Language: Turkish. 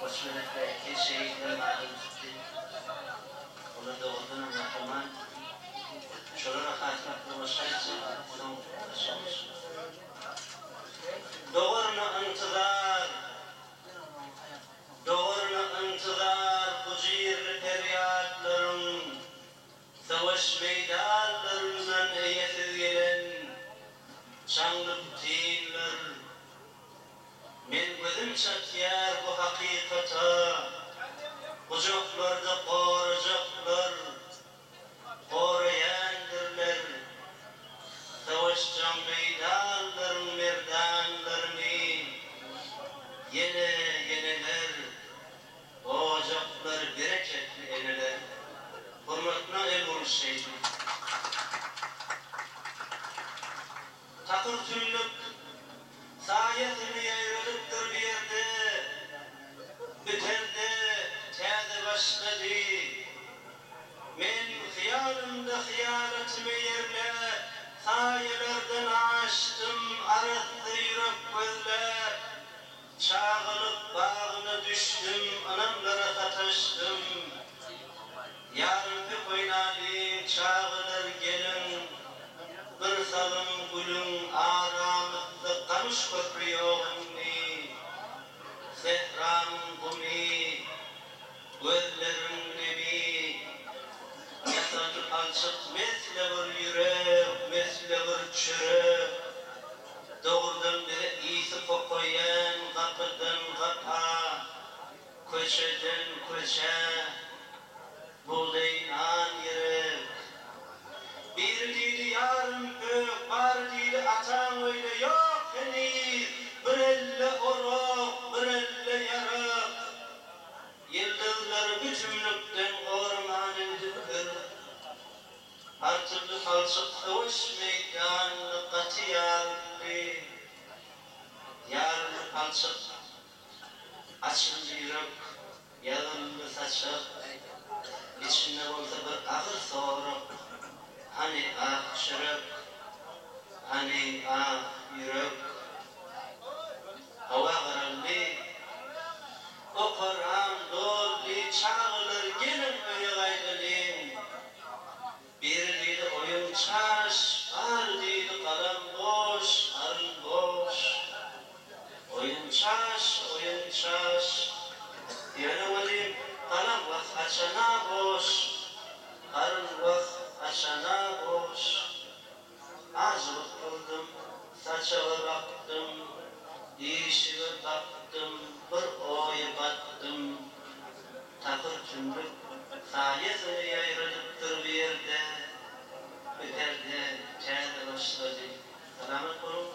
Hoşmenetteki şehitler malum gitti. Onlar da olduğunu anlatman. Şolara hatırlatma başlayıcı. Son taşımış. Doğurna intizar. Doğurna intizar. Kucirli feryatların. Savaş meydanlarından eyesiz gelen. Şanlı butiller. Men gözüm çatyer bu hakikata. Kucaklarda koracaklar. Korayandirler. Savaşcan meydanların merdanlarını. Yeneler. Ocaklar bereketli eneler. Hürmetine el vuruş şeydi. Takır tüllük sayesini yayrılıktır bir yerde. Biterdi, tâde başladı. Men hıyalımda hıyaletimi yerle, sayelerden açtım arıttı yürek gözler. Çağılıp bağına düştüm, anamlara sataştım. Yarın bir oynayayım, çağılır gelin. Bir salın gülün aramızda kamış köprü yoğunni. Sehramın gumi, gözlerin nemi. Yasacı alçık mesle bir yürek, mesle bir çürek. Doğrudan beri iyisi kokoyen, kapıdan kapa. Köşeden köşe, buğdayınan yürek. Bir dili yarım büyük, var dili atan öyle yok henüz. Bir elle oruk, bir elle yarık. Yıldızlar bütünlükten orman edildir. Her türlü falçık savaş meydanı katiyarlı. Yarlı falçık, açıldı yürek, yağıldı saçık. İçinde olsa bir ağır soğuruk. Hani ah şırık, hani ah yürek. Hava kararlı, o Kur'an doldu çağılır gelin öyle gaydılın. Bir dedi oyun çaş, var dedi kalan boş, arın boş. Oyun çaş, oyun çaş. Yana valim kalan vak açana boş, arın vak açana boş. Acılık kıldım, saçağa baktım, işime baktım, bir oya battım. Takır tümrük, sayesini yayrılıktır bir yerde. Biterdi, çayda başladı. Selamet olun.